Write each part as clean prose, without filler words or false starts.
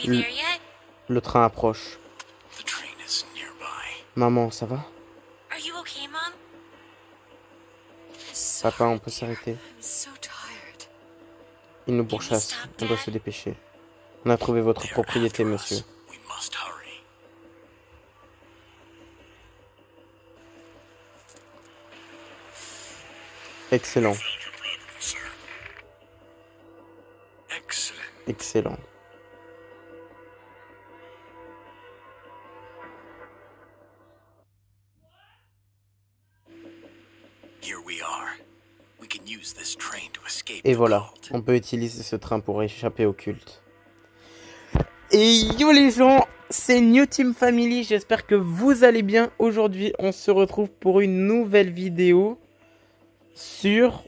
Le, le train approche. Maman, ça va? Papa, on peut s'arrêter. Il nous pourchasse. On doit se dépêcher. On a trouvé votre propriété, monsieur. Excellent. Excellent. Et voilà, on peut utiliser ce train pour échapper au culte. Et yo les gens, c'est New Team Family, j'espère que vous allez bien. Aujourd'hui, on se retrouve pour une nouvelle vidéo sur...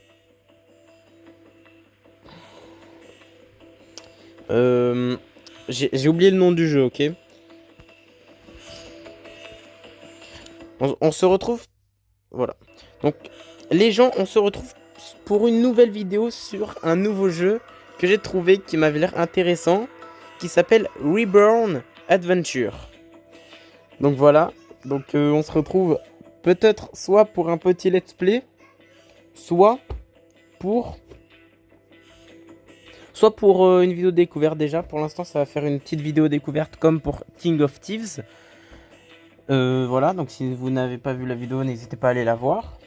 J'ai oublié le nom du jeu, ok? On se retrouve... Voilà. Donc, les gens, on se retrouve pour une nouvelle vidéo sur un nouveau jeu que j'ai trouvé qui m'avait l'air intéressant, qui s'appelle Reborn Adventure. Donc voilà, donc on se retrouve peut-être soit pour un petit let's play, soit pour une vidéo découverte déjà. Pour l'instant, ça va faire une petite vidéo découverte comme pour King of Thieves. Voilà, donc si vous n'avez pas vu la vidéo, n'hésitez pas à aller la voir.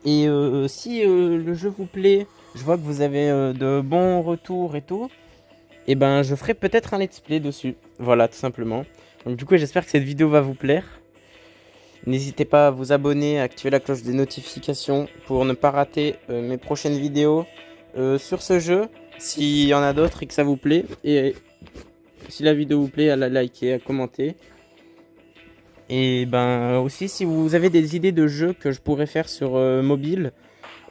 Et si le jeu vous plaît, je vois que vous avez de bons retours et tout, et ben je ferai peut-être un let's play dessus. Voilà, tout simplement. Donc du coup, j'espère que cette vidéo va vous plaire. N'hésitez pas à vous abonner, à activer la cloche des notifications pour ne pas rater mes prochaines vidéos sur ce jeu. S'il y en a d'autres et que ça vous plaît. Et si la vidéo vous plaît, à la liker, à commenter. Et ben aussi, si vous avez des idées de jeux que je pourrais faire sur mobile,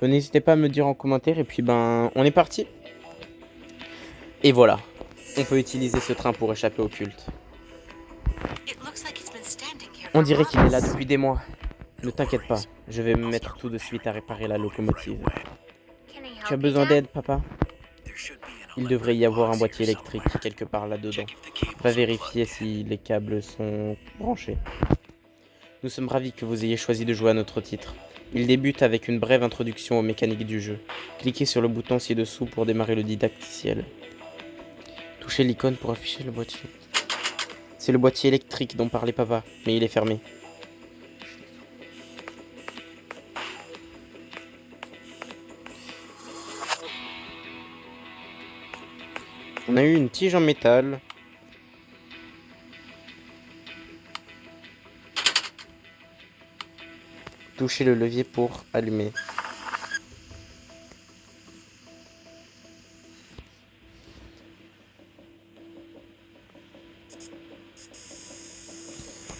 n'hésitez pas à me dire en commentaire. Et puis ben, on est parti. Et voilà, on peut utiliser ce train pour échapper au culte. On dirait qu'il est là depuis des mois. Ne t'inquiète pas, je vais me mettre tout de suite à réparer la locomotive. Tu as besoin d'aide, papa? Il devrait y avoir un boîtier électrique quelque part là-dedans. Va vérifier si les câbles sont branchés. Nous sommes ravis que vous ayez choisi de jouer à notre titre. Il débute avec une brève introduction aux mécaniques du jeu. Cliquez sur le bouton ci-dessous pour démarrer le didacticiel. Touchez l'icône pour afficher le boîtier. C'est le boîtier électrique dont parlait papa, mais il est fermé. On a eu une tige en métal. Touchez le levier pour allumer.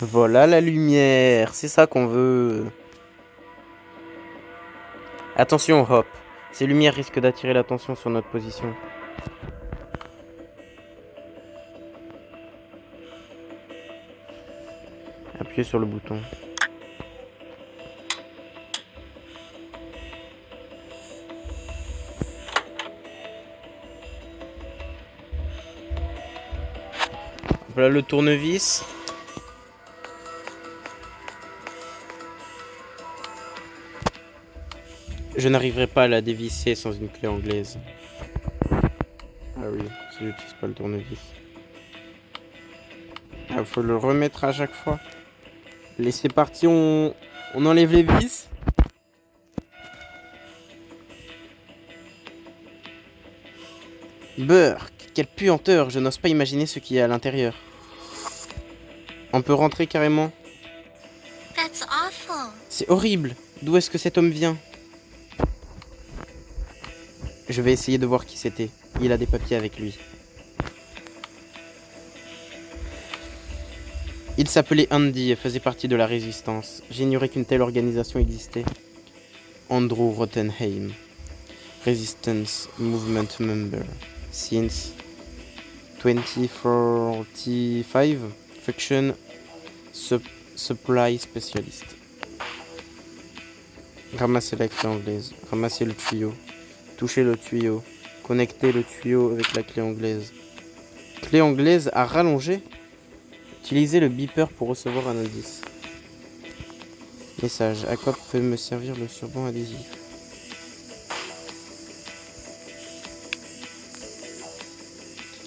Voilà la lumière, c'est ça qu'on veut. Attention, Hop. Ces lumières risquent d'attirer l'attention sur notre position. Appuyez sur le bouton. Voilà le tournevis. Je n'arriverai pas à la dévisser sans une clé anglaise. Ah oui, si j'utilise pas le tournevis. Ah, faut le remettre à chaque fois. Allez, c'est parti, on enlève les vis. Burk, quelle puanteur, je n'ose pas imaginer ce qu'il y a à l'intérieur. On peut rentrer carrément. C'est horrible. D'où est-ce que cet homme vient? Je vais essayer de voir qui c'était. Il a des papiers avec lui. Il s'appelait Andy et faisait partie de la résistance. J'ignorais qu'une telle organisation existait. Andrew Rottenheim. Resistance Movement Member. Since 2045. Faction Supply Specialist. Ramassez la clé anglaise. Ramassez le tuyau. Touchez le tuyau. Connectez le tuyau avec la clé anglaise. Clé anglaise à rallonger. Utilisez le beeper pour recevoir un indice. Message. Aquap peut me servir le surban adhésif.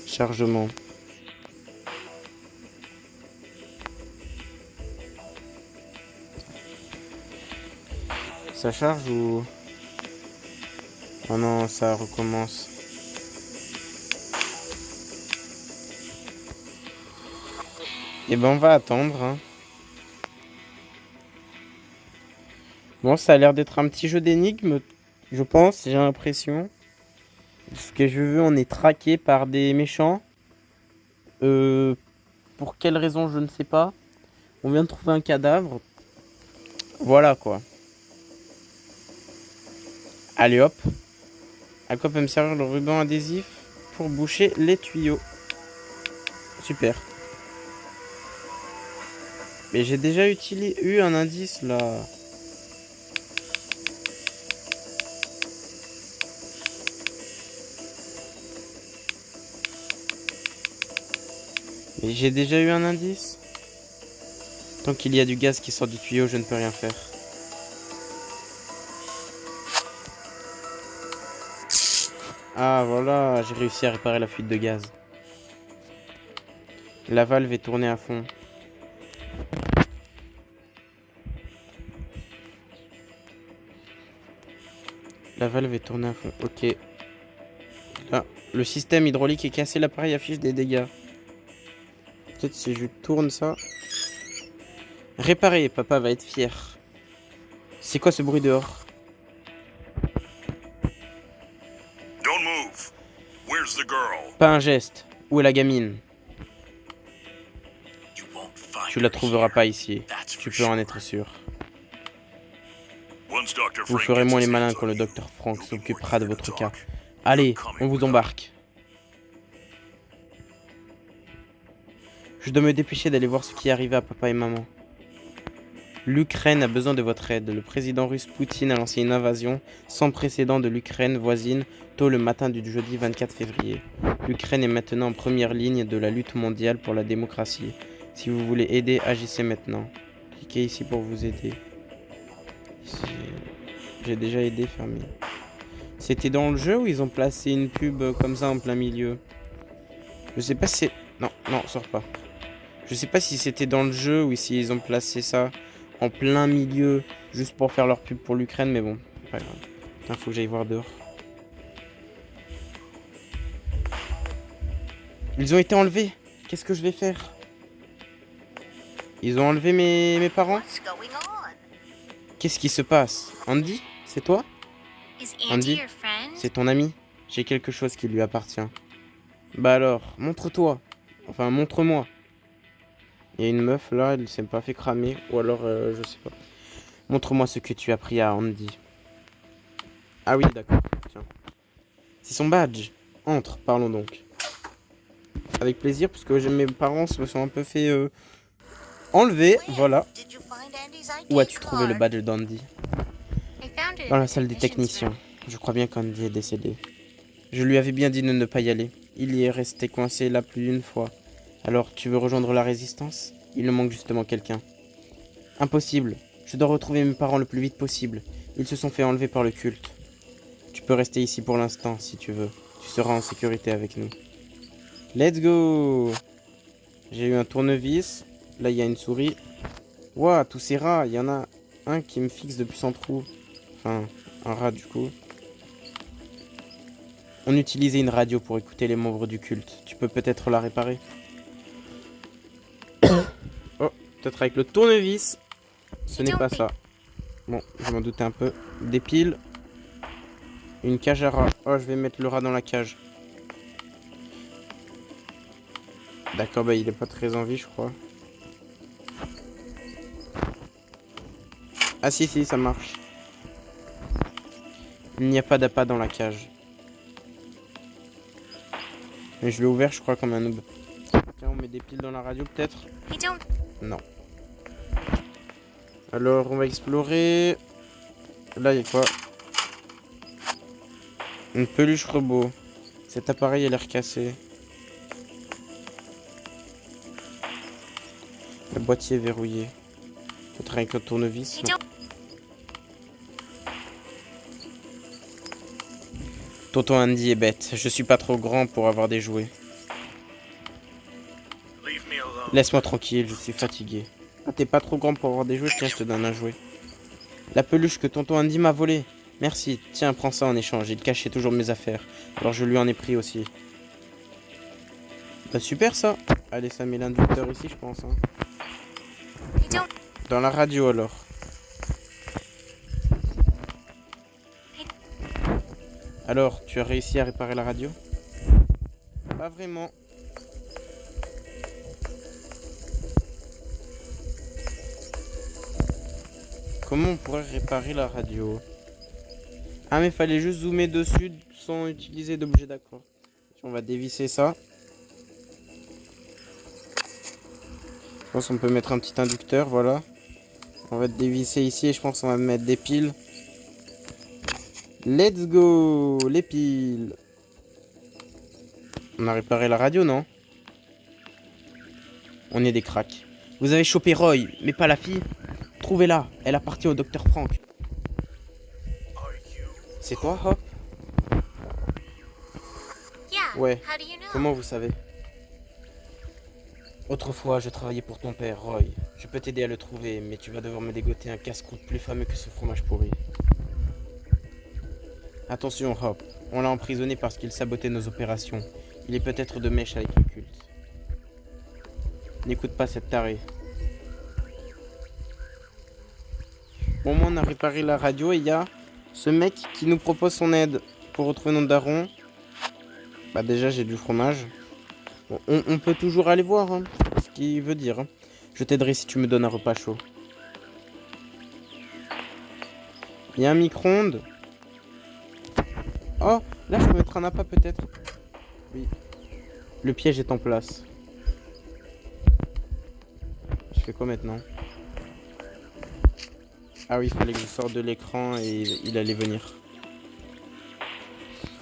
Chargement. Ça charge ou... Oh non, ça recommence. Et ben on va attendre. Hein. Bon, ça a l'air d'être un petit jeu d'énigmes, je pense, j'ai l'impression. Ce que je veux, on est traqué par des méchants. Pour quelle raison, je ne sais pas. On vient de trouver un cadavre. Voilà quoi. Allez hop. À quoi peut me servir le ruban adhésif pour boucher les tuyaux? Super. Mais j'ai déjà eu un indice là. Mais j'ai déjà eu un indice. Tant qu'il y a du gaz qui sort du tuyau, je ne peux rien faire. Ah voilà, j'ai réussi à réparer la fuite de gaz. La valve est tournée à fond. La valve est tournée à fond. Ok. Là, le système hydraulique est cassé, l'appareil affiche des dégâts. Peut-être si je tourne ça. Réparer, papa va être fier. C'est quoi ce bruit dehors? Don't move. Where's the girl? Pas un geste. Où est la gamine? You won't find Tu la her trouveras here. pas ici. That's Tu for peux en sure. être sûr. Once Dr. Vous Frank ferez gets moins les his malins hands quand on le you, docteur Frank you'll be s'occupera more de eager votre to cas. talk. Allez, You're on coming vous with us. embarque. Je dois me dépêcher d'aller voir ce qui est arrivé à papa et maman. L'Ukraine a besoin de votre aide. Le président russe Poutine a lancé une invasion sans précédent de l'Ukraine voisine tôt le matin du jeudi 24 février. L'Ukraine est maintenant en première ligne de la lutte mondiale pour la démocratie. Si vous voulez aider, agissez maintenant. Cliquez ici pour vous aider. Ici. J'ai déjà aidé, fermé. C'était dans le jeu où ils ont placé une pub comme ça en plein milieu? Je sais pas si c'est... Non, non, sors pas. Je sais pas si c'était dans le jeu ou si ils ont placé ça en plein milieu juste pour faire leur pub pour l'Ukraine, mais bon, pas grave. Putain, faut que j'aille voir dehors. Ils ont été enlevés. Qu'est-ce que je vais faire? Ils ont enlevé mes parents? Qu'est-ce qui se passe? Andy? C'est toi? Andy? C'est ton ami? J'ai quelque chose qui lui appartient. Bah alors, montre-toi. Enfin, montre-moi. Il y a une meuf là, elle s'est pas fait cramer. Ou alors, je sais pas. Montre-moi ce que tu as pris à Andy. Ah oui, d'accord. Tiens. C'est son badge. Entre, parlons donc. Avec plaisir, parce que mes parents se sont un peu fait enlever. Voilà. Où as-tu trouvé le badge d'Andy? Dans la salle des techniciens. Je crois bien qu'Andy est décédé. Je lui avais bien dit de ne pas y aller. Il y est resté coincé là plus d'une fois. Alors, tu veux rejoindre la résistance? Il me manque justement quelqu'un. Impossible. Je dois retrouver mes parents le plus vite possible. Ils se sont fait enlever par le culte. Tu peux rester ici pour l'instant, si tu veux. Tu seras en sécurité avec nous. Let's go! J'ai eu un tournevis. Là, il y a une souris. Ouah, tous ces rats. Il y en a un qui me fixe depuis son trou. Enfin, un rat du coup. On utilisait une radio pour écouter les membres du culte. Tu peux peut-être la réparer? Oh, peut-être avec le tournevis. Ce n'est pas ça. Bon, je m'en doutais un peu. Des piles. Une cage à rats. Oh, je vais mettre le rat dans la cage. D'accord, bah il est pas très en vie, je crois. Ah si, si, ça marche. Il n'y a pas d'appât dans la cage. Mais je l'ai ouvert, je crois, comme un noob. Tiens, on met des piles dans la radio, peut-être? Non. Alors, on va explorer. Là, il y a quoi? Une peluche robot. Cet appareil a l'air cassé. boîtier verrouillé. Peut-être avec le tournevis. Non. Tonton Andy est bête. Je suis pas trop grand pour avoir des jouets. Leave me alone. Laisse-moi tranquille, je suis fatigué. Ah, t'es pas trop grand pour avoir des jouets? Tiens, je te donne un jouet. La peluche que tonton Andy m'a volée. Merci. Tiens, prends ça en échange. Il cachait toujours mes affaires. Alors je lui en ai pris aussi. Bah super ça. Allez, ça met l'inducteur ici, je pense. Hein. Dans la radio alors. Alors, tu as réussi à réparer la radio? Pas vraiment. Comment on pourrait réparer la radio? Ah mais fallait juste zoomer dessus sans utiliser d'objet, d'accord. On va dévisser ça. Je pense qu'on peut mettre un petit inducteur, voilà. On va dévisser ici et je pense qu'on va mettre des piles. Let's go! Les piles. On a réparé la radio, non? On est des cracks. Vous avez chopé Roy, mais pas la fille? Trouvez-la, elle appartient au docteur Frank. C'est toi, Hop? Ouais. Comment vous savez? Autrefois, je travaillais pour ton père, Roy. Je peux t'aider à le trouver, mais tu vas devoir me dégoter un casse-croûte plus fameux que ce fromage pourri. Attention, Hop. On l'a emprisonné parce qu'il sabotait nos opérations. Il est peut-être de mèche avec le culte. N'écoute pas cette tarée. Bon, moi, on a réparé la radio et il y a ce mec qui nous propose son aide pour retrouver notre daron. Bah déjà, j'ai du fromage. Bon, on peut toujours aller voir hein, ce qu'il veut dire. Hein. Je t'aiderai si tu me donnes un repas chaud. Il y a un micro-ondes. Oh, là, je peux mettre un appât peut-être. Oui. Le piège est en place. Je fais quoi maintenant? Ah oui, il fallait que je sorte de l'écran et il allait venir.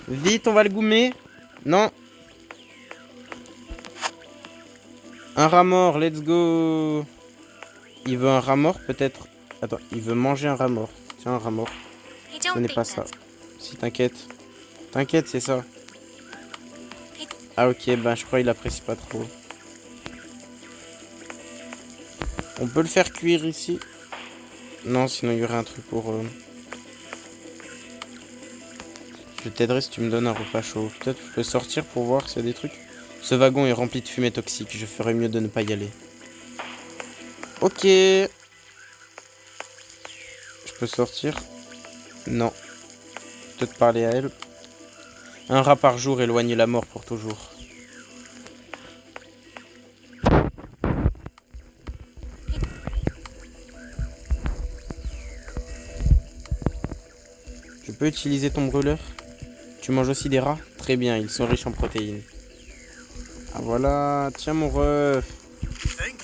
Vite, on va le goumer. Non. Un rat mort, let's go. Il veut un rat mort peut-être. Attends, il veut manger un rat mort. Tiens, un rat mort. Ce n'est pas ça. Si, t'inquiète. T'inquiète, c'est ça. Ah ok, ben je crois qu'il apprécie pas trop. On peut le faire cuire ici. Non, sinon il y aurait un truc pour... Je t'aiderai si tu me donnes un repas chaud. Peut-être que je peux sortir pour voir s'il y a des trucs. Ce wagon est rempli de fumée toxique. Je ferais mieux de ne pas y aller. Ok. Je peux sortir? Non. Peut-être parler à elle. Un rat par jour éloigne la mort pour toujours. Je peux utiliser ton brûleur? Tu manges aussi des rats? Très bien, ils sont riches en protéines. Ah voilà, tiens mon ref.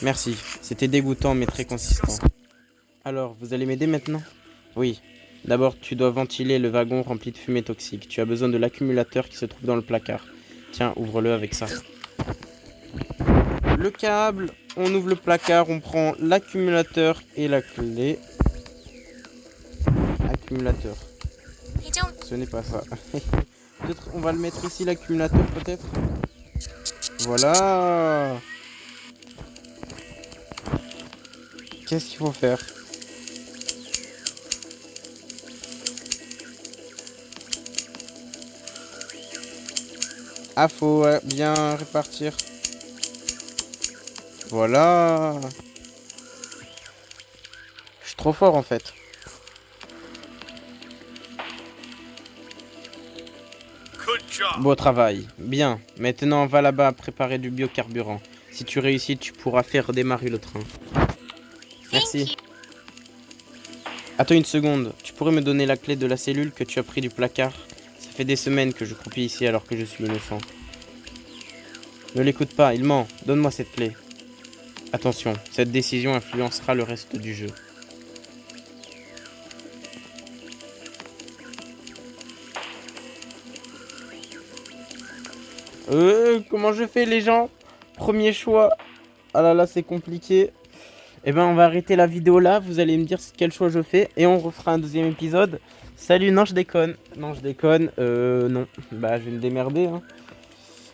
Merci, c'était dégoûtant mais très consistant. Alors, vous allez m'aider maintenant? Oui. D'abord, tu dois ventiler le wagon rempli de fumée toxique. Tu as besoin de l'accumulateur qui se trouve dans le placard. Tiens, ouvre-le avec ça. Le câble, on ouvre le placard, on prend l'accumulateur et la clé. Accumulateur. Ce n'est pas ça. Peut-être on va le mettre ici, l'accumulateur, peut-être. Voilà. Qu'est-ce qu'il faut faire? Ah, faut bien répartir. Voilà. Je suis trop fort en fait. Good job. Beau travail. Bien. Maintenant, va là-bas préparer du biocarburant. Si tu réussis, tu pourras faire démarrer le train. Merci. Attends une seconde. Tu pourrais me donner la clé de la cellule que tu as pris du placard? Ça fait des semaines que je croupis ici alors que je suis innocent. Ne l'écoute pas, il ment. Donne-moi cette clé. Attention, cette décision influencera le reste du jeu. Comment je fais les gens? Premier choix. Ah là là, c'est compliqué. Eh ben, on va arrêter la vidéo là. Vous allez me dire quel choix je fais. Et on refera un deuxième épisode. Salut, non, je déconne. Non, je déconne. Non. Bah, je vais me démerder. Hein.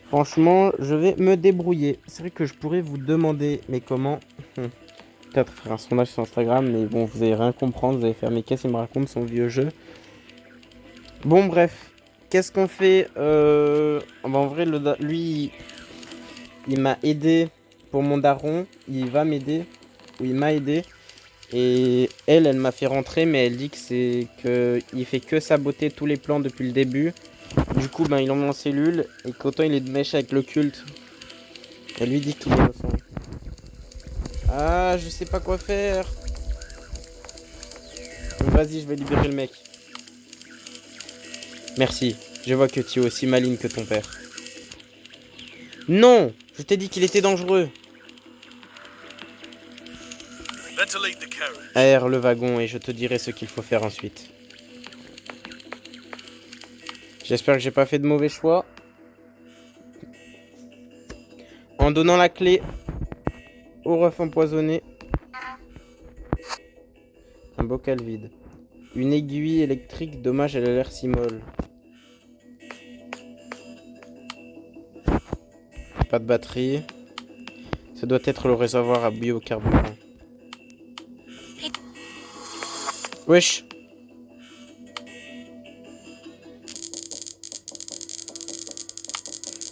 Franchement, je vais me débrouiller. C'est vrai que je pourrais vous demander, mais comment peut-être faire un sondage sur Instagram, mais bon, vous allez rien comprendre. Vous allez faire, mais qu'est-ce qu'il me raconte son vieux jeu. Bon, bref. Qu'est-ce qu'on fait bah, en vrai, lui, il m'a aidé pour mon daron. Il va m'aider. Ou il m'a aidé. Et elle m'a fait rentrer, mais elle dit il fait que saboter tous les plans depuis le début. Du coup, ben, il en met en cellule et qu'autant il est de mèche avec le culte. Elle lui dit qu'il est innocent. Ah, je sais pas quoi faire. Vas-y, je vais libérer le mec. Merci. Je vois que tu es aussi maligne que ton père. Non! Je t'ai dit qu'il était dangereux. Ventilate the carriage. Aère le wagon et je te dirai ce qu'il faut faire ensuite. J'espère que j'ai pas fait de mauvais choix. En donnant la clé au ref empoisonné. Un bocal vide. Une aiguille électrique, dommage elle a l'air si molle. Pas de batterie. Ça doit être le réservoir à biocarburant. Wesh.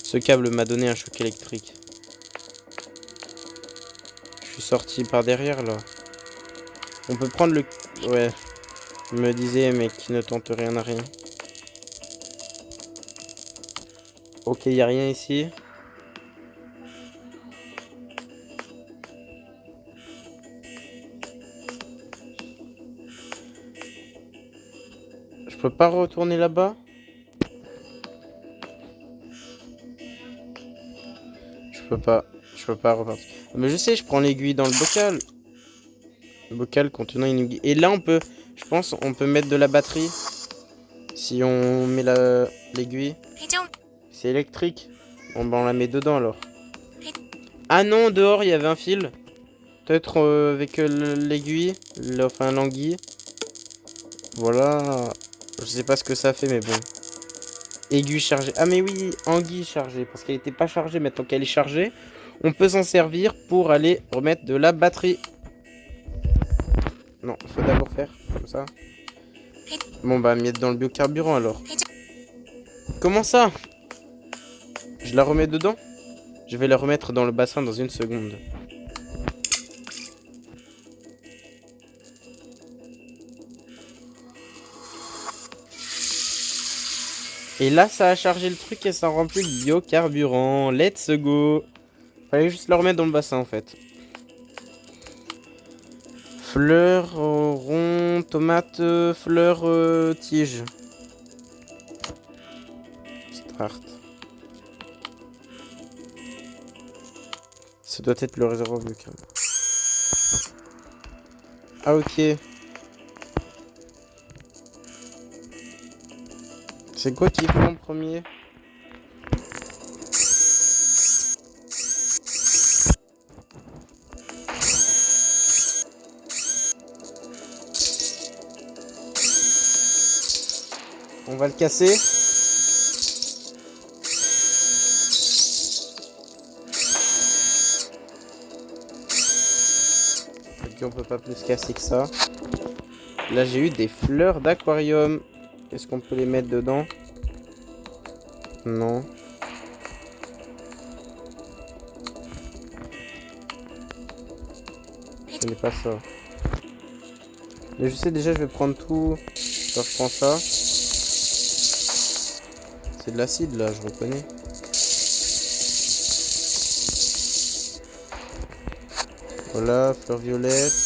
Ce câble m'a donné un choc électrique. Je suis sorti par derrière là. On peut prendre le... Ouais. Je me disais mais qui ne tente rien à rien. Ok, y a rien ici. Je peux pas retourner là-bas? Je peux pas repartir. Mais je sais, je prends l'aiguille dans le bocal. Le bocal contenant une aiguille. Et là, je pense, on peut mettre de la batterie. Si on met l'aiguille. C'est électrique. Bon, ben, on la met dedans alors. Ah non, dehors, il y avait un fil. Peut-être avec l'aiguille. Enfin, l'anguille. Voilà. Je sais pas ce que ça fait, mais bon. Aiguille chargée. Ah mais oui, anguille chargée. Parce qu'elle n'était pas chargée. Maintenant qu'elle est chargée, on peut s'en servir pour aller remettre de la batterie. Non, faut d'abord faire comme ça. Bon bah mettre dans le biocarburant alors. Comment ça? Je la remets dedans? Je vais la remettre dans le bassin dans une seconde. Et là, ça a chargé le truc et ça remplit le biocarburant. Let's go. Fallait juste le remettre dans le bassin en fait. Fleurs, rond, tomate, fleurs, tige. Start. Ça doit être le réservoir biocarburant. Ah ok. C'est quoi qu'il faut en premier? On va le casser. Ok, on peut pas plus casser que ça. Là, j'ai eu des fleurs d'aquarium. Est-ce qu'on peut les mettre dedans? Non. Ce n'est pas ça. Mais je sais déjà, je vais prendre tout. Alors, je prends ça. C'est de l'acide là, je reconnais. Voilà, fleurs violettes.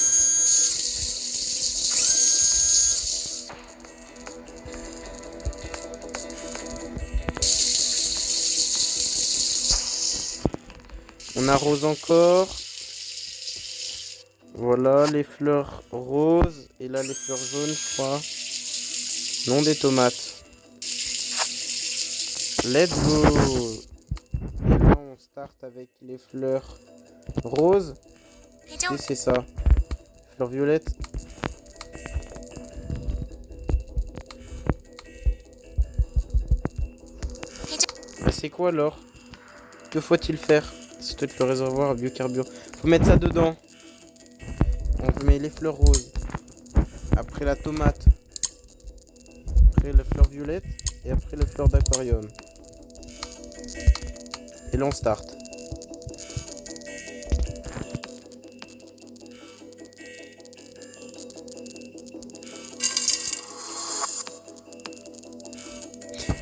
On arrose encore. Voilà, les fleurs roses. Et là, les fleurs jaunes, je crois. Non, des tomates. Let's go. Et là, on start avec les fleurs roses. Si c'est ça. Fleur violette. Mais c'est quoi alors? Que faut-il faire? C'est peut-être le réservoir à biocarburant. Faut mettre ça dedans. On met les fleurs roses. Après la tomate. Après les fleurs violettes. Et après les fleurs d'aquarium. Et là on start.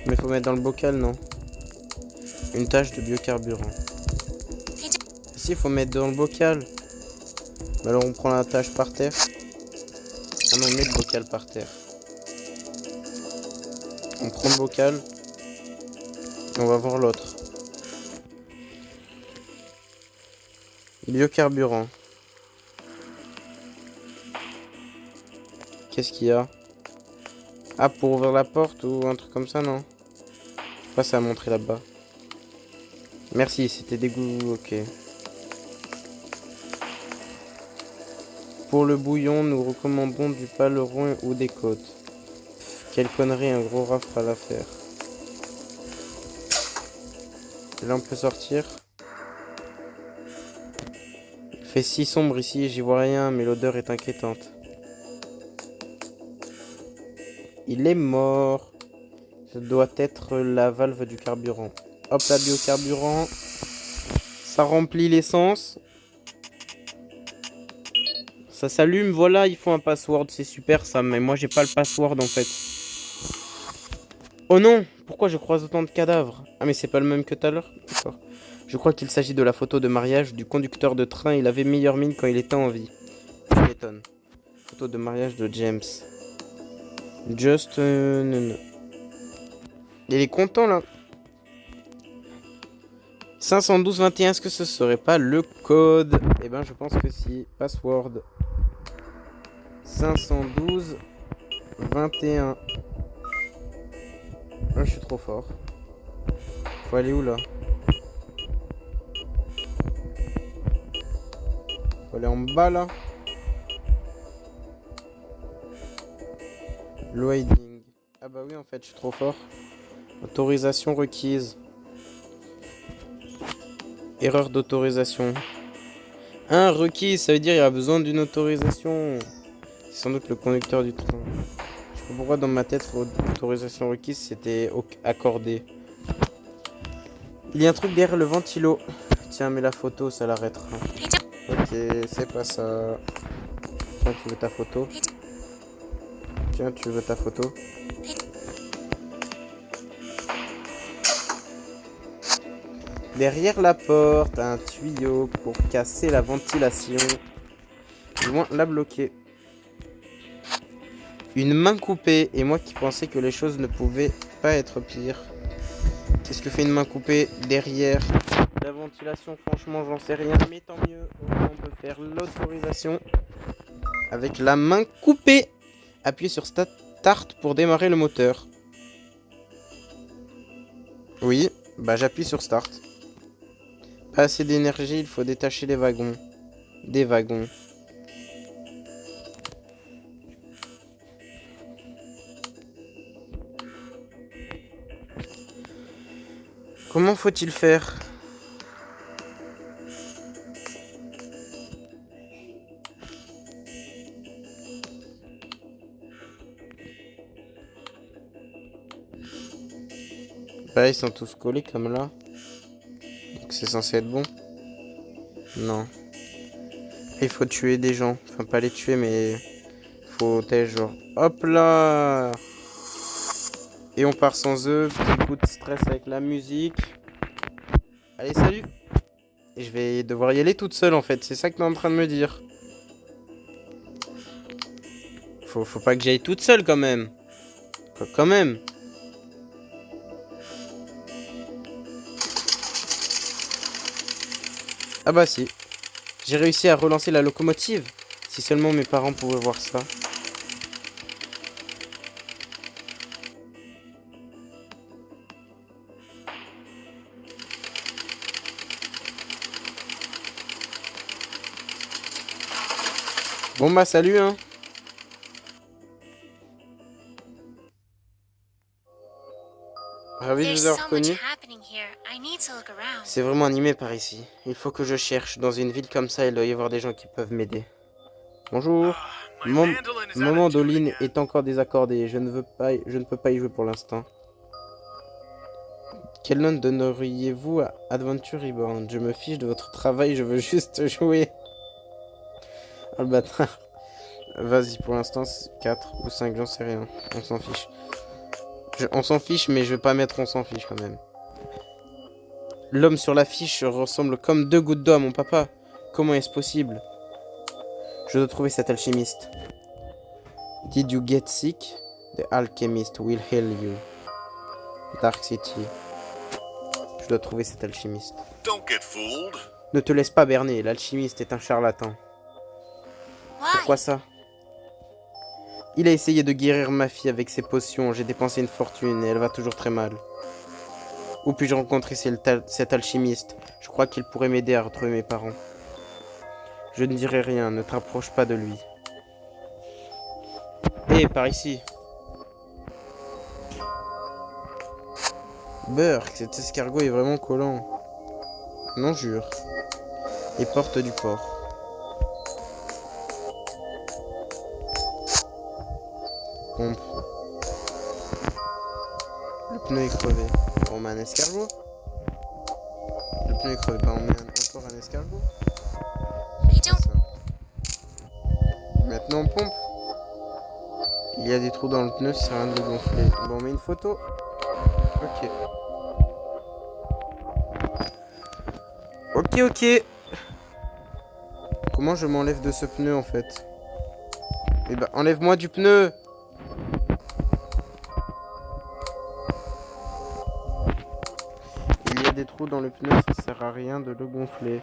Mais faut mettre dans le bocal, non? Une tache de biocarburant. Si, faut mettre dans le bocal. Bah alors on prend la tache par terre. Ah non, on met le bocal par terre. On prend le bocal. Et on va voir l'autre. Biocarburant. Qu'est-ce qu'il y a? Ah, pour ouvrir la porte ou un truc comme ça, non? Je sais pas, ça a montré là-bas. Merci, c'était dégoût, ok. Pour le bouillon, nous recommandons du paleron ou des côtes. Pff, quelle connerie, un gros rat fera l'affaire. Là, on peut sortir. Il fait si sombre ici, j'y vois rien, mais l'odeur est inquiétante. Il est mort. Ça doit être la valve du carburant. Hop là, biocarburant. Ça remplit l'essence. Ça s'allume, voilà, il faut un password, c'est super ça, mais moi j'ai pas le password en fait. Oh non, pourquoi je croise autant de cadavres? Ah mais c'est pas le même que tout à l'heure? D'accord. Je crois qu'il s'agit de la photo de mariage du conducteur de train, il avait meilleure mine quand il était en vie. Ça m'étonne. Photo de mariage de James. Just... non. Il est content là. 512-21, est-ce que ce serait pas le code? Eh ben je pense que si. Password. 512-21. Ah, je suis trop fort. Faut aller où là? Faut aller en bas là. Loading. Ah bah oui en fait je suis trop fort. Autorisation requise. Erreur d'autorisation. Un requise, ça veut dire il y a besoin d'une autorisation. C'est sans doute le conducteur du train. Je sais pas pourquoi dans ma tête autorisation requise c'était accordé. Il y a un truc derrière le ventilo. Tiens mais la photo ça l'arrêtera. Ok c'est pas ça. Tiens tu veux ta photo? Tiens tu veux ta photo? Derrière la porte, un tuyau pour casser la ventilation. Du moins la bloquer. Une main coupée. Et moi qui pensais que les choses ne pouvaient pas être pires. Qu'est-ce que fait une main coupée derrière la ventilation? Franchement, j'en sais rien. Mais tant mieux. On peut faire l'autorisation avec la main coupée. Appuyez sur Start pour démarrer le moteur. Oui, bah j'appuie sur Start. Pas assez d'énergie, il faut détacher les wagons. Des wagons. Comment faut-il faire? Bah ils sont tous collés comme là. Donc c'est censé être bon. Non. Il faut tuer des gens. Enfin pas les tuer mais... Faut genre... Hop là. Et on part sans eux. Petit coup de stress avec la musique. Allez salut. Et je vais devoir y aller toute seule en fait. C'est ça que t'es en train de me dire. Faut pas que j'aille toute seule quand même. Quand même. Ah bah si. J'ai réussi à relancer la locomotive. Si seulement mes parents pouvaient voir ça. Bon bah salut hein. Ravi de vous avoir reconnu. C'est vraiment animé par ici. Il faut que je cherche. Dans une ville comme ça, il doit y avoir des gens qui peuvent m'aider. Bonjour. My Mon mandolin is out Mon of tune mandoline again. est encore désaccordée. Je ne peux pas y jouer pour l'instant. Quelle note donneriez-vous à Adventure Reborn? Je me fiche de votre travail, je veux juste jouer. Oh le bâtard. Vas-y, pour l'instant, 4 ou 5, j'en sais rien. On s'en fiche. On s'en fiche, mais je vais pas mettre on s'en fiche quand même. L'homme sur l'affiche ressemble comme 2 gouttes d'eau à mon papa. Comment est-ce possible? Je dois trouver cet alchimiste. Did you get sick? The alchemist will heal you. Dark City. Je dois trouver cet alchimiste. Don't get fooled. Ne te laisse pas berner, l'alchimiste est un charlatan. Pourquoi ça? Il a essayé de guérir ma fille avec ses potions. J'ai dépensé une fortune et elle va toujours très mal. Où puis-je rencontrer cet alchimiste? Je crois qu'il pourrait m'aider à retrouver mes parents. Je ne dirai rien, ne te rapproche pas de lui. Hé, par ici. Burk, cet escargot est vraiment collant. Non, jure. Et porte du port. Pompe. Le pneu est crevé. On met un escargot. Le pneu est crevé. Bah, on met encore un escargot. C'est ça. Maintenant on pompe. Il y a des trous dans le pneu, ça sert à rien de le gonfler. Bon, on met une photo. Ok. Ok. Comment je m'enlève de ce pneu en fait? Eh bah, enlève-moi du pneu! Il y a des trous dans le pneu, ça sert à rien de le gonfler.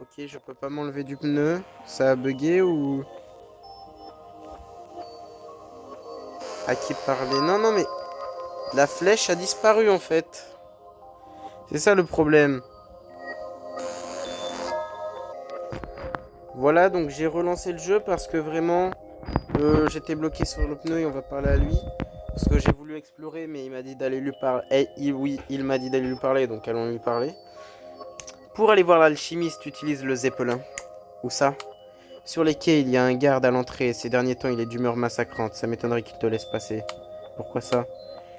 Ok, je peux pas m'enlever du pneu. Ça a bugué ou... À qui parler? Non, mais... La flèche a disparu en fait. C'est ça le problème. Voilà, donc j'ai relancé le jeu parce que vraiment... j'étais bloqué sur le pneu et on va parler à lui. Parce que j'ai voulu explorer, mais il m'a dit d'aller lui parler. Oui, il m'a dit d'aller lui parler, donc allons lui parler. Pour aller voir l'alchimiste, utilise le zeppelin. Où ça? Sur les quais, il y a un garde à l'entrée. Ces derniers temps, il est d'humeur massacrante. Ça m'étonnerait qu'il te laisse passer. Pourquoi ça?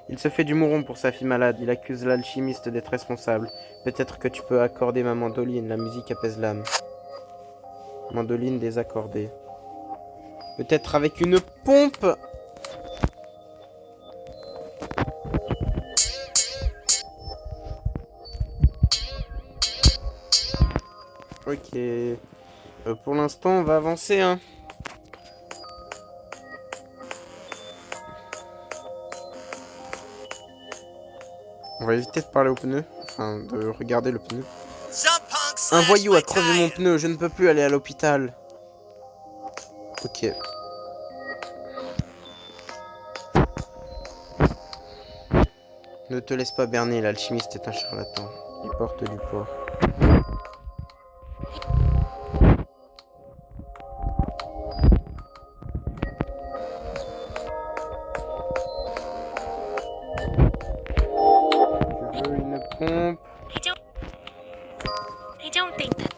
Il se fait du mouron pour sa fille malade. Il accuse l'alchimiste d'être responsable. Peut-être que tu peux accorder ma mandoline. La musique apaise l'âme. Mandoline désaccordée. Peut-être avec une pompe? Ok. Pour l'instant, on va avancer, hein. On va éviter de parler au pneu. Enfin, de regarder le pneu. Un voyou a crevé mon pneu. Je ne peux plus aller à l'hôpital. Ok. Ne te laisse pas berner. L'alchimiste est un charlatan. Il porte du port. Je veux une pompe. I don't think that.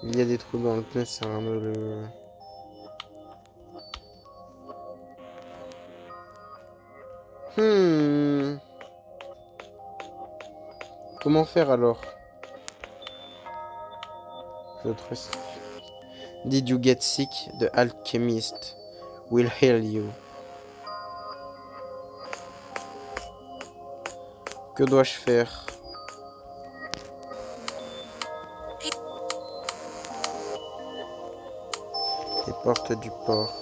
Il y a des trous dans le pneu, c'est un peu le... Comment faire alors? Did you get sick? The alchemist will heal you. Que dois-je faire? Les portes du port.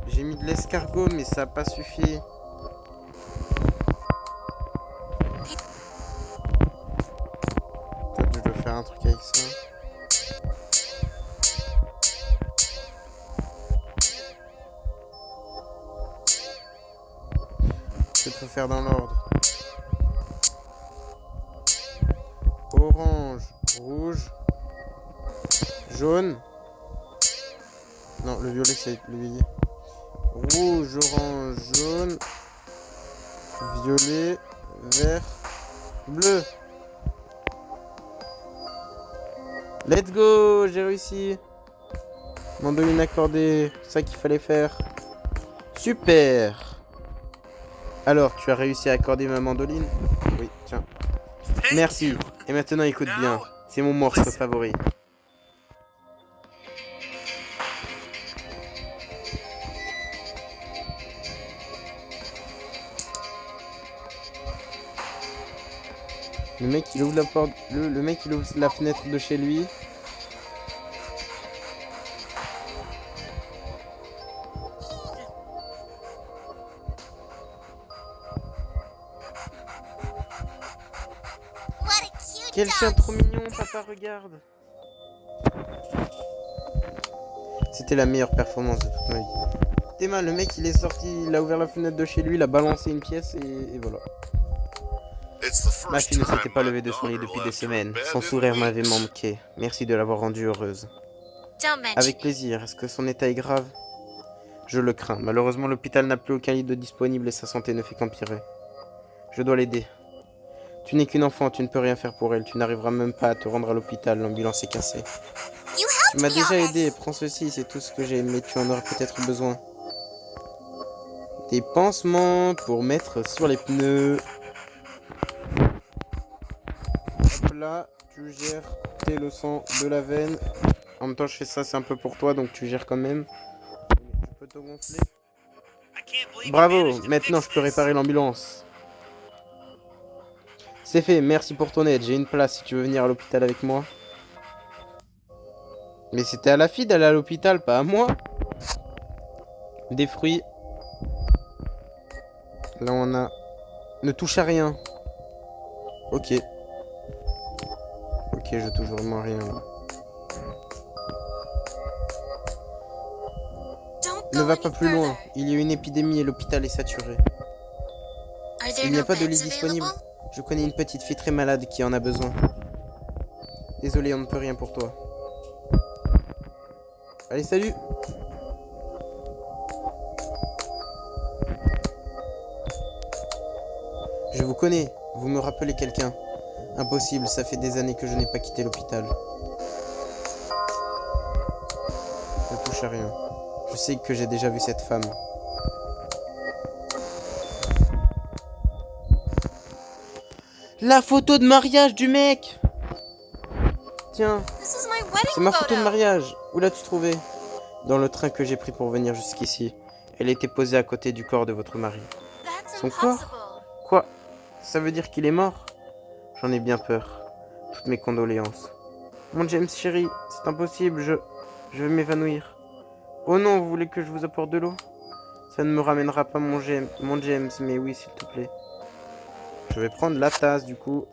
J'ai mis de l'escargot, mais ça n'a pas suffi. Peut-être que je dois faire un truc avec ça. vais te faire dans l'ordre. Orange, rouge, jaune. Non, le violet, c'est le violet. Rouge, orange, jaune, violet, vert, bleu. Let's go, j'ai réussi. Mandoline accordée, c'est ça qu'il fallait faire. Super. Alors, tu as réussi à accorder ma mandoline? Oui, tiens. Merci. Et maintenant, écoute bien. C'est mon morceau favori. Le mec, il ouvre la porte. Le mec, il ouvre la fenêtre de chez lui. Quel chien trop mignon, papa, regarde. C'était la meilleure performance de toute ma vie. Théma, le mec, il est sorti, il a ouvert la fenêtre de chez lui, il a balancé une pièce et voilà. Ma fille ne s'était pas levée de son lit depuis des semaines. Son sourire m'avait manqué. Merci de l'avoir rendue heureuse. Avec plaisir. Est-ce que son état est grave? Je le crains. Malheureusement, l'hôpital n'a plus aucun lit de disponible et sa santé ne fait qu'empirer. Je dois l'aider. Tu n'es qu'une enfant, tu ne peux rien faire pour elle. Tu n'arriveras même pas à te rendre à l'hôpital, l'ambulance est cassée. Tu m'as déjà aidé, prends ceci, c'est tout ce que j'ai, mais tu en auras peut-être besoin. Des pansements pour mettre sur les pneus. Hop là, tu gères tes leçons de la veine. En même temps, je fais ça, c'est un peu pour toi, donc tu gères quand même. Tu peux te gonfler. Bravo, maintenant je peux réparer l'ambulance. C'est fait, merci pour ton aide. J'ai une place si tu veux venir à l'hôpital avec moi. Mais c'était à la fille d'aller à l'hôpital, pas à moi. Des fruits. Là on a... Ne touche à rien. Ok. Ok, je touche vraiment à rien. Ne va pas plus loin. Il y a une épidémie et l'hôpital est saturé. Il n'y a pas de lit disponible. Je connais une petite fille très malade qui en a besoin. Désolé, on ne peut rien pour toi. Allez, salut! Je vous connais. Vous me rappelez quelqu'un. Impossible, ça fait des années que je n'ai pas quitté l'hôpital. Ne touche à rien. Je sais que j'ai déjà vu cette femme. La photo de mariage du mec! Tiens, c'est ma photo de mariage. Où l'as-tu trouvée? Dans le train que j'ai pris pour venir jusqu'ici. Elle était posée à côté du corps de votre mari. Son corps? Quoi? Ça veut dire qu'il est mort? J'en ai bien peur. Toutes mes condoléances. Mon James chéri, c'est impossible, je vais m'évanouir. Oh non, vous voulez que je vous apporte de l'eau? Ça ne me ramènera pas mon James, mais oui, s'il te plaît. Je vais prendre la tasse, du coup.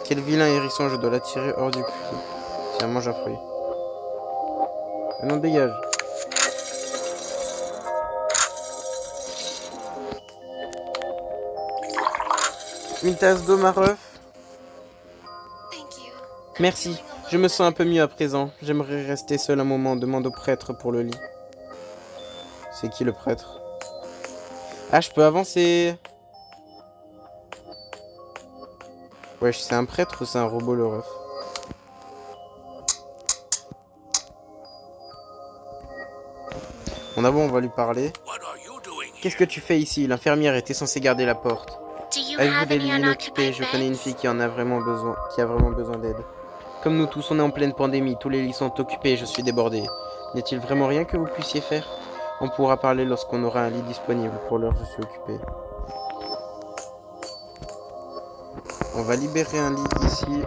Quel vilain hérisson, je dois l'attirer hors du puits. Tiens, mange un fruit. Maintenant, dégage. Une tasse d'eau, ma ref. Merci, je me sens un peu mieux à présent. J'aimerais rester seul un moment, demande au prêtre pour le lit. C'est qui le prêtre? Ah, je peux avancer. Wesh, c'est un prêtre ou c'est un robot le ref? Bon, d'abord, on va lui parler. Qu'est-ce que tu fais ici? L'infirmière était censée garder la porte. Avez-vous des lits inoccupés? Je connais une fille qui en a vraiment besoin, qui a vraiment besoin d'aide. Comme nous tous, on est en pleine pandémie. Tous les lits sont occupés et je suis débordé. N'y a-t-il vraiment rien que vous puissiez faire? On pourra parler lorsqu'on aura un lit disponible. Pour l'heure, je suis occupé. On va libérer un lit ici.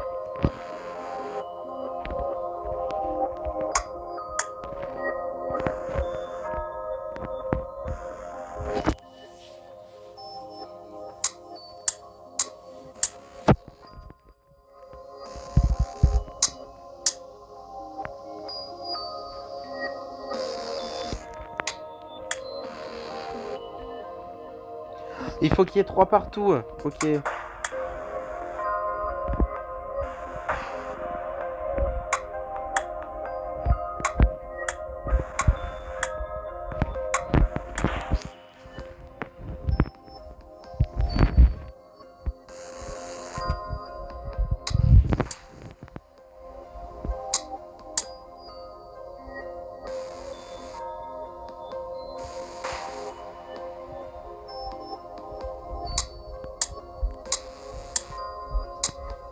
Il faut qu'il y ait 3 partout. Faut qu'il y ait...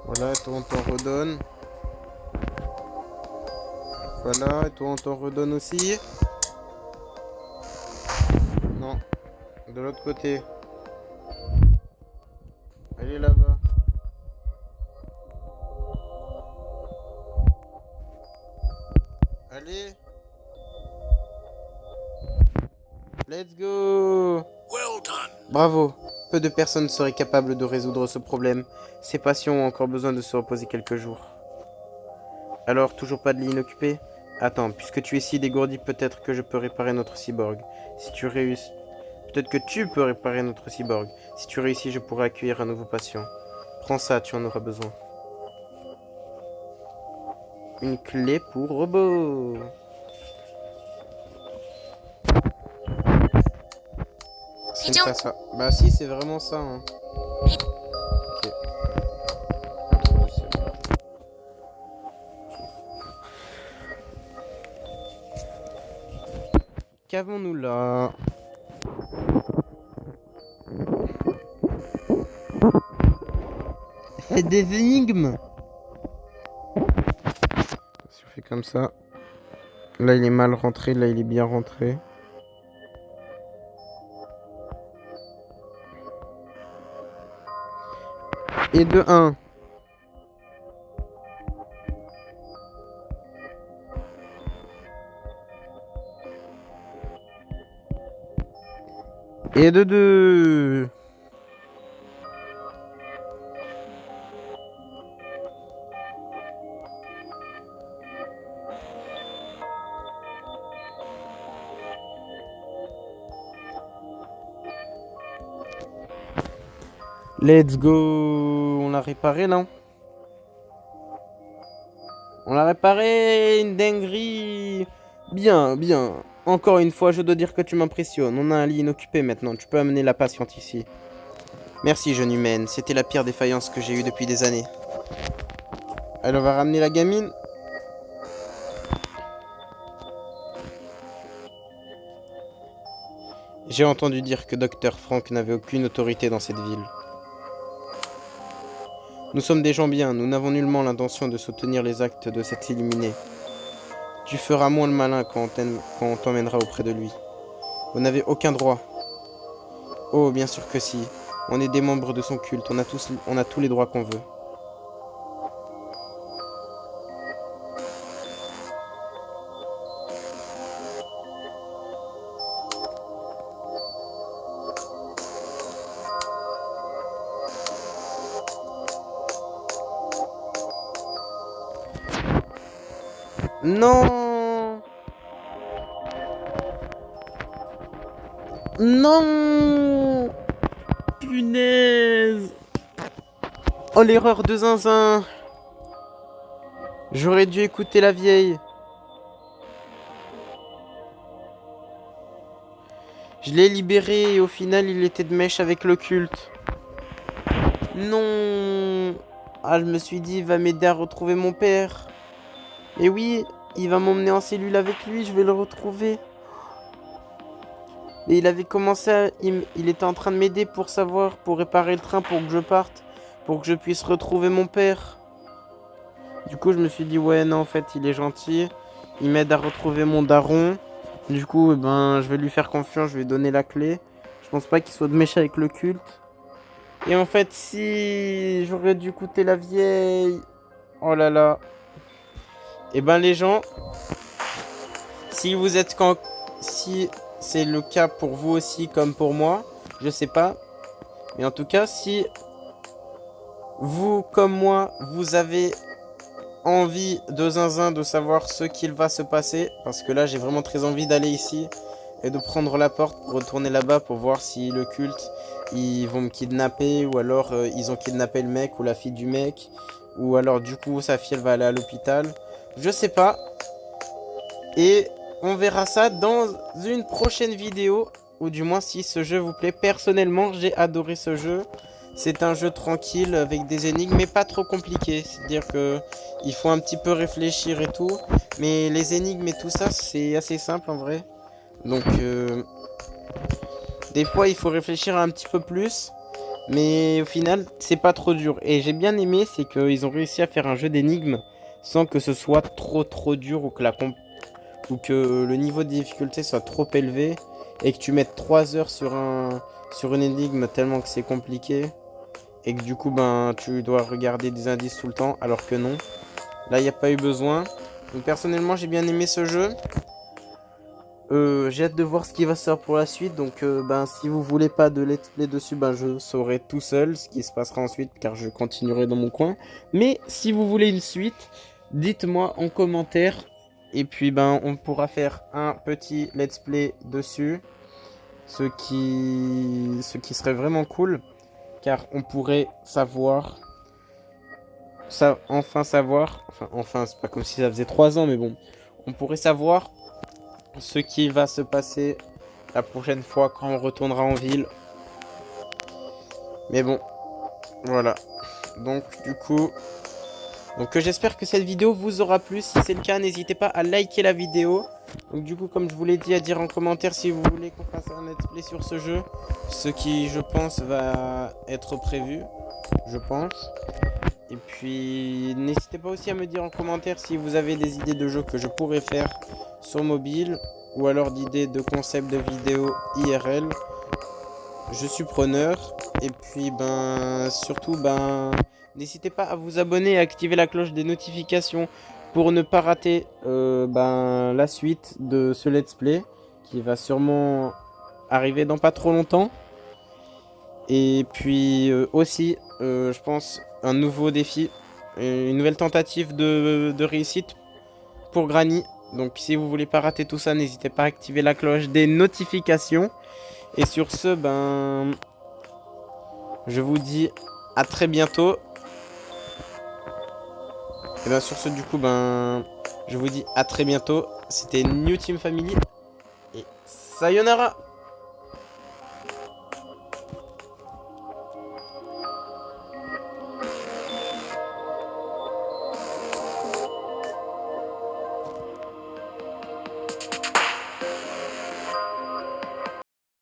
Voilà, et toi on t'en redonne. Voilà, et toi on t'en redonne aussi. Non, de l'autre côté. Allez là-bas. Allez. Let's go. Well done. Bravo. Peu de personnes seraient capables de résoudre ce problème. Ces patients ont encore besoin de se reposer quelques jours. Alors, toujours pas de lit inoccupée? Attends, puisque tu es si dégourdi, peut-être que je peux réparer notre cyborg. Si tu réussis... Peut-être que tu peux réparer notre cyborg. Si tu réussis, je pourrai accueillir un nouveau patient. Prends ça, tu en auras besoin. Une clé pour robot. C'est pas ça. Bah si, c'est vraiment ça. Hein. Ok. Introduction. Qu'avons-nous là? C'est des énigmes. Si on fait comme ça. Là il est mal rentré, là il est bien rentré. Et de 1. Et de 2. Let's go. On l'a réparé là. On l'a réparé, une dinguerie. Bien, bien. Encore une fois, je dois dire que tu m'impressionnes. On a un lit inoccupé maintenant. Tu peux amener la patiente ici. Merci, jeune humaine. C'était la pire défaillance que j'ai eue depuis des années. Elle va ramener la gamine. J'ai entendu dire que Dr. Frank n'avait aucune autorité dans cette ville. Nous sommes des gens bien, nous n'avons nullement l'intention de soutenir les actes de cet illuminé. Tu feras moins le malin quand on t'emmènera auprès de lui. Vous n'avez aucun droit. Oh, bien sûr que si. On est des membres de son culte, on a tous les droits qu'on veut. Non! Non! Punaise! Oh, l'erreur de zinzin! J'aurais dû écouter la vieille. Je l'ai libéré et au final, il était de mèche avec le culte. Non! Ah, je me suis dit, il va m'aider à retrouver mon père. Et oui, il va m'emmener en cellule avec lui, je vais le retrouver. Et il avait commencé à... Il était en train de m'aider pour savoir, pour réparer le train, pour que je parte. Pour que je puisse retrouver mon père. Du coup, je me suis dit, ouais, non, en fait, il est gentil. Il m'aide à retrouver mon daron. Du coup, eh ben, je vais lui faire confiance, je vais lui donner la clé. Je pense pas qu'il soit de méchant avec le culte. Et en fait, si j'aurais dû écouter la vieille... Oh là là. Et ben les gens, si vous êtes si c'est le cas pour vous aussi comme pour moi, je sais pas. Mais en tout cas, si vous comme moi, vous avez envie de zinzin, de savoir ce qu'il va se passer, parce que là j'ai vraiment très envie d'aller ici et de prendre la porte pour retourner là-bas pour voir si le culte ils vont me kidnapper, ou alors ils ont kidnappé le mec ou la fille du mec, ou alors du coup sa fille elle va aller à l'hôpital. Je sais pas. Et on verra ça dans une prochaine vidéo, ou du moins si ce jeu vous plaît. Personnellement, j'ai adoré ce jeu. C'est un jeu tranquille avec des énigmes, mais pas trop compliqué. C'est-à-dire que il faut un petit peu réfléchir et tout. Mais les énigmes et tout ça, c'est assez simple en vrai. Donc, des fois, il faut réfléchir un petit peu plus. Mais au final, c'est pas trop dur. Et j'ai bien aimé, c'est qu'ils ont réussi à faire un jeu d'énigmes sans que ce soit trop dur, ou que le niveau de difficulté soit trop élevé et que tu mettes 3 heures sur une énigme tellement que c'est compliqué et que du coup ben tu dois regarder des indices tout le temps alors que non. Là, il n'y a pas eu besoin. Donc personnellement, j'ai bien aimé ce jeu. J'ai hâte de voir ce qui va se faire pour la suite. Donc ben si vous voulez pas de let's play dessus, ben je saurai tout seul ce qui se passera ensuite car je continuerai dans mon coin. Mais si vous voulez une suite, dites-moi en commentaire. Et puis ben on pourra faire un petit let's play dessus. Ce qui serait vraiment cool. Car on pourrait savoir. Enfin, c'est pas comme si ça faisait 3 ans, mais bon. On pourrait savoir ce qui va se passer la prochaine fois quand on retournera en ville. Mais bon, voilà. Donc du coup, j'espère que cette vidéo vous aura plu. Si c'est le cas, n'hésitez pas à liker la vidéo. Donc du coup, comme je vous l'ai dit, à dire en commentaire si vous voulez qu'on fasse un let's play sur ce jeu. Ce qui, je pense, va être prévu. Je pense. Et puis, n'hésitez pas aussi à me dire en commentaire si vous avez des idées de jeux que je pourrais faire sur mobile. Ou alors d'idées de concepts de vidéos IRL. Je suis preneur. Et puis, ben, surtout, ben, n'hésitez pas à vous abonner et à activer la cloche des notifications pour ne pas rater ben, la suite de ce let's play qui va sûrement arriver dans pas trop longtemps. Et puis aussi, je pense, un nouveau défi, une nouvelle tentative de réussite pour Granny. Donc si vous voulez pas rater tout ça, n'hésitez pas à activer la cloche des notifications. Et sur ce, ben, je vous dis à très bientôt. Et bien sur ce, du coup, ben, je vous dis à très bientôt. C'était New Team Family. Et sayonara!